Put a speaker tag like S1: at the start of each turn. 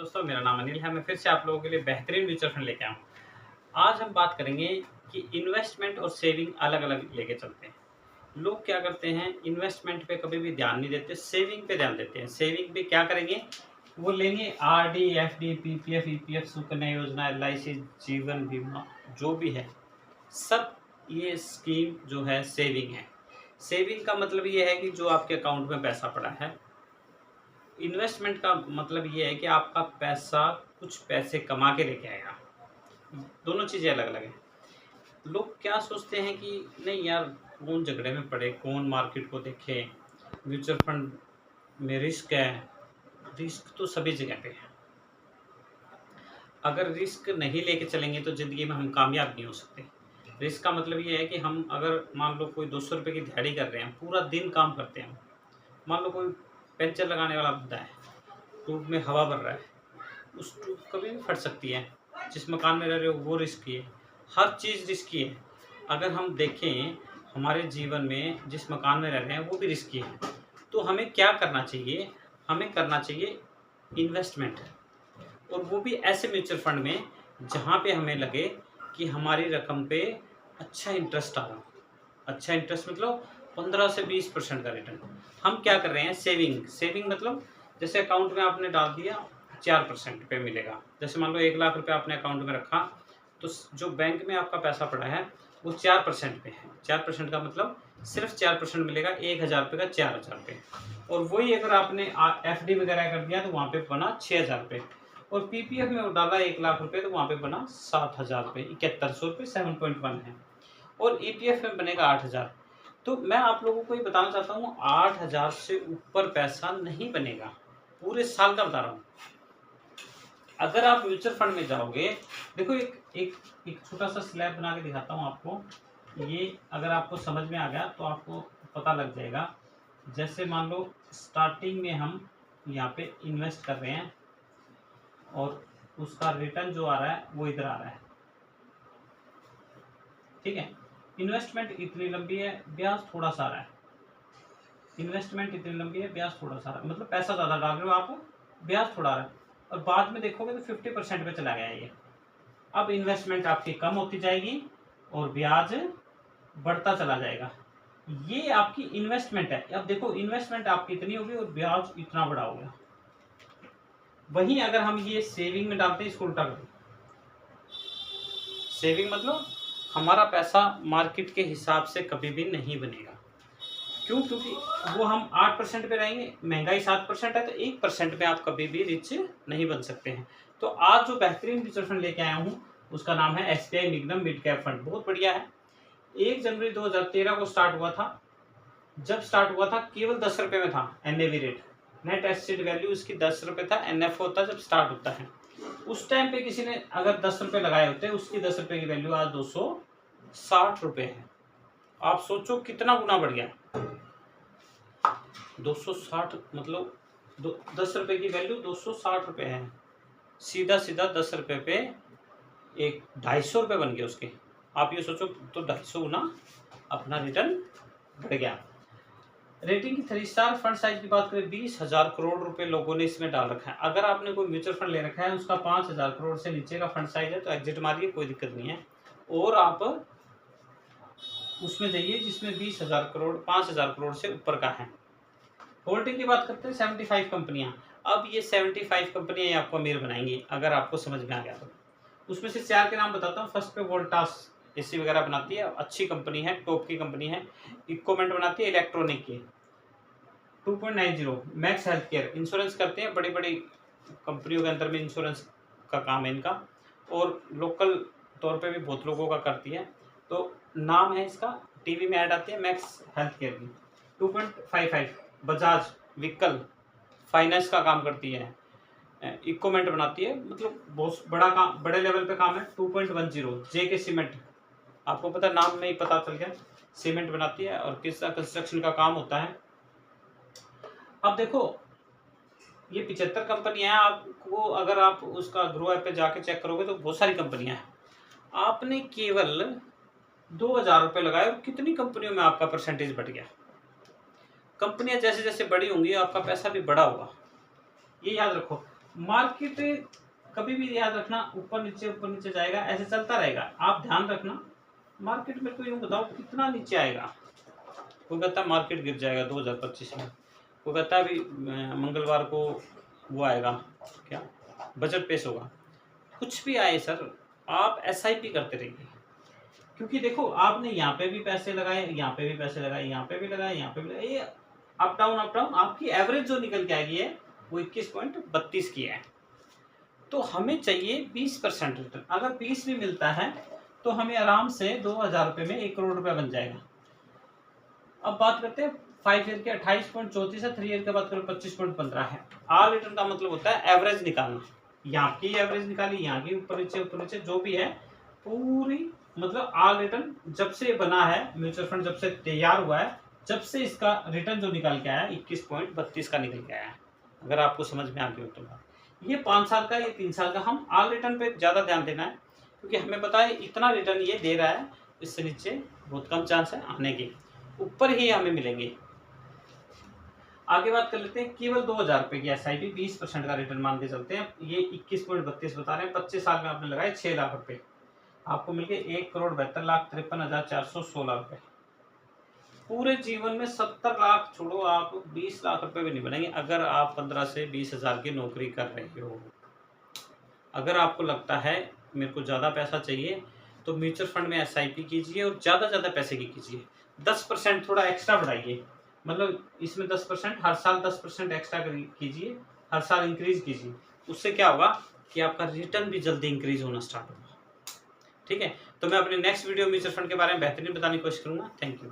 S1: दोस्तों, मेरा नाम अनिल है। मैं फिर से आप लोगों के लिए बेहतरीन म्यूचुअल फंड लेके आया हूँ। आज हम बात करेंगे कि इन्वेस्टमेंट और सेविंग अलग-अलग लेके चलते हैं। लोग क्या करते हैं, इन्वेस्टमेंट पे कभी भी ध्यान नहीं देते, सेविंग पे ध्यान देते हैं। सेविंग पे क्या करेंगे, वो लेंगे RD, FD, PPF, EPF, Sukanya योजना, एलआईसी, जीवन बीमा, जो भी है सब ये स्कीम जो है सेविंग है। सेविंग का मतलब ये है कि जो आपके अकाउंट में पैसा पड़ा है। इन्वेस्टमेंट का मतलब ये है कि आपका पैसा कुछ पैसे कमा के लेके आएगा। दोनों चीज़ें अलग अलग हैं। लोग क्या सोचते हैं कि नहीं यार, कौन झगड़े में पड़े, कौन मार्केट को देखे, म्यूचुअल फंड में रिस्क है। रिस्क तो सभी जगह पे है। अगर रिस्क नहीं लेके चलेंगे तो ज़िंदगी में हम कामयाब नहीं हो सकते। रिस्क का मतलब ये है कि हम अगर मान लो कोई 200 रुपये की दिहाड़ी कर रहे हैं, पूरा दिन काम करते हैं। मान लो कोई पंचर लगाने वाला बंदा है, ट्यूब में हवा भर रहा है, उस ट्यूब कभी भी फट सकती है। जिस मकान में रह रहे हो वो रिस्की है, हर चीज़ रिस्की है। अगर हम देखें हमारे जीवन में जिस मकान में रह रहे हैं वो भी रिस्की है। तो हमें क्या करना चाहिए, हमें करना चाहिए इन्वेस्टमेंट, और वो भी ऐसे म्यूचुअल फंड में जहाँ पे हमें लगे कि हमारी रकम पे अच्छा इंटरेस्ट आ रहा। अच्छा इंटरेस्ट मतलब 15 से 20% का रिटर्न। हम क्या कर रहे हैं, सेविंग। सेविंग मतलब जैसे अकाउंट में आपने डाल दिया 4% पे मिलेगा। जैसे मान लो 1 लाख रुपये आपने अकाउंट में रखा, तो जो बैंक में आपका पैसा पड़ा है वो 4% पे है। 4% का मतलब सिर्फ 4% मिलेगा, 1000 रुपये का 4000 रुपये। और वही अगर आपने एफडी वगैरह कर दिया तो वहाँ पे बना 6000 रुपये। और पीपीएफ में डाला 1 लाख रुपये तो वहाँ पे बना 7000 रुपये, 7100 रुपये, 7.1 है। और ईपीएफ में बनेगा 8000। तो मैं आप लोगों को ये बताना चाहता हूँ, 8000 से ऊपर पैसा नहीं बनेगा, पूरे साल का बता रहा हूँ। अगर आप म्यूचुअल फंड में जाओगे, देखो एक छोटा सा स्लैब बना के दिखाता हूँ आपको। ये अगर आपको समझ में आ गया तो आपको पता लग जाएगा। जैसे मान लो स्टार्टिंग में हम यहाँ पे इन्वेस्ट कर रहे हैं और उसका रिटर्न जो आ रहा है वो इधर आ रहा है, ठीक है। इन्वेस्टमेंट इतनी लंबी है, ब्याज थोड़ा सा रहा है। इन्वेस्टमेंट इतनी लंबी है, ब्याज थोड़ा सा रहा है, मतलब पैसा ज़्यादा डाल रहे हो आप, ब्याज थोड़ा आ रहा है। और बाद में देखोगे तो 50% पे चला गया ये। अब इन्वेस्टमेंट आपकी कम होती जाएगी और ब्याज बढ़ता चला जाएगा। ये आपकी इन्वेस्टमेंट है। अब देखो इन्वेस्टमेंट आपकी इतनी होगी और ब्याज इतना बड़ा होगा। वहीं अगर हम ये सेविंग में डालते हैं, इसको उल्टा कर, सेविंग मतलब हमारा पैसा मार्केट के हिसाब से कभी भी नहीं बनेगा। क्यों? क्योंकि वो हम 8% पे रहेंगे, महंगाई 7% है, तो 1% पे आप कभी भी रिच नहीं बन सकते हैं। तो आज जो बेहतरीन म्यूचुअल फंड लेके आया हूँ उसका नाम है एसबीआई निगम मिड कैप फंड। बहुत बढ़िया है। 1 जनवरी 2013 को स्टार्ट हुआ था। जब स्टार्ट हुआ था केवल 10 रुपये में था NAV rate, net asset value इसकी 10 रुपये था। एनएफओ होता जब स्टार्ट होता है। उस टाइम पे किसी ने अगर 10 रुपये लगाए होते, उसकी 10 रुपये की वैल्यू आज 260 रुपये है। आप सोचो कितना गुना बढ़ गया। 260 मतलब 10 रुपये की वैल्यू 260 रुपये है। सीधा सीधा 10 रुपये पे एक 250 रुपये बन गए उसके। आप ये सोचो तो 250 गुना अपना रिटर्न बढ़ गया। रेटिंग की 3 स्टार। फंड साइज की बात करें, 20,000 करोड़ रुपए लोगों ने इसमें डाल रखा है। अगर आपने कोई म्यूचुअल फंड ले रखा है, उसका 5,000 करोड़ से नीचे का फंड साइज है तो एग्जिट मारिए, कोई दिक्कत नहीं है। और आप उसमें जाइए जिसमें 20,000 करोड़, 5,000 करोड़ से ऊपर का है। होल्डिंग की बात करते हैं 75 कंपनियां। अब ये 75 कंपनियां आपको अमीर बनाएंगी अगर आपको समझ में आ गया तो। उसमें से 4 के नाम बताता हूँ। फर्स्ट पे वोल्टास एसी वगैरह बनाती है, अच्छी कंपनी है, टॉप की कंपनी है। इक्विपमेंट बनाती है इलेक्ट्रॉनिक की। 2.90 मैक्स हेल्थ केयर, इंश्योरेंस करते हैं, बड़ी बड़ी कंपनियों के अंदर में इंश्योरेंस का काम है इनका, और लोकल तौर पे भी बहुत लोगों का करती है। तो नाम है इसका, टीवी में ऐड आती है मैक्स हेल्थ केयर की। 2.55 बजाज व्हीकल फाइनेंस का काम करती है, इक्विपमेंट बनाती है, मतलब बहुत बड़ा काम, बड़े लेवल पे काम है। 2.10 जेके सीमेंट, आपको पता, नाम में ही पता चल गया, सीमेंट बनाती है और किसका कंस्ट्रक्शन का काम होता है। अब देखो ये 75 कंपनियां हैं। आपको अगर आप उसका ग्रो ऐप पे जाके चेक करोगे तो बहुत सारी कंपनियां हैं। आपने केवल 2,000 रुपये लगाए और कितनी कंपनियों में आपका परसेंटेज बढ़ गया। कंपनियां जैसे जैसे बड़ी होंगी आपका पैसा भी बड़ा होगा, ये याद रखो। मार्केट कभी भी याद रखना ऊपर नीचे जाएगा, ऐसे चलता रहेगा। आप ध्यान रखना मार्केट मेरे को यूँ बताओ कितना नीचे आएगा। कोई कहता है मार्केट गिर जाएगा 2025 में, कोई कहता है अभी मंगलवार को वो आएगा क्या बजट पेश होगा। कुछ भी आए सर, आप एसआईपी करते रहिए, क्योंकि देखो आपने यहाँ पे भी पैसे लगाए, यहाँ पे भी पैसे लगाए, यहाँ पे भी लगाए, यहाँ पे भी लगाए, ये अप डाउन आपकी एवरेज जो निकल के आएगी है वो 21.32 की है। तो हमें चाहिए 20% रिटर्न। अगर 20 भी मिलता है तो हमें आराम से 2000 रुपये में 1 करोड़ रुपया बन जाएगा। अब बात करते हैं 5 ईयर के 28.34 है, 3 ईयर के बात करें 25.15 है। आर रिटर्न का मतलब होता है एवरेज निकालना। यहाँ की एवरेज निकाली, यहाँ की ऊपर नीचे जो भी है पूरी, मतलब आर रिटर्न जब से बना है म्यूचुअल फंड, जब से तैयार हुआ है, जब से इसका रिटर्न जो निकाल के आया 21.32 का निकल के आया है। अगर आपको समझ में आ गई हो तो ये 5 साल का, ये 3 साल का, हम आर रिटर्न पे ज़्यादा ध्यान देना है, क्योंकि हमें पता है इतना रिटर्न ये दे रहा है, इससे नीचे बहुत कम चांस है आने के, ऊपर ही हमें मिलेंगे। आगे बात कर लेते हैं केवल 2000 रुपये की एसआईपी 20% का रिटर्न मान के चलते हैं। ये 21.32 बता रहे हैं, 25 साल में आपने लगाए 6 लाख रुपए, आपको मिल गए 1,72,53,16 रुपए। पूरे जीवन में 70 लाख छोड़ो, आप 20 लाख रुपए भी नहीं बनेंगे अगर आप 15 से 20 हजार की नौकरी कर रहे हो। अगर आपको लगता है मेरे को ज़्यादा पैसा चाहिए तो म्यूचुअल फंड में एसआईपी कीजिए और ज़्यादा पैसे की कीजिए। 10% थोड़ा एक्स्ट्रा बढ़ाइए, मतलब इसमें 10% हर साल 10% एक्स्ट्रा कीजिए, हर साल इंक्रीज कीजिए। उससे क्या होगा कि आपका रिटर्न भी जल्दी इंक्रीज होना स्टार्ट होगा। ठीक है, तो मैं अपने नेक्स्ट वीडियो म्यूचुअल फंड के बारे में बेहतरीन बताने की कोशिश करूँगा। Thank you.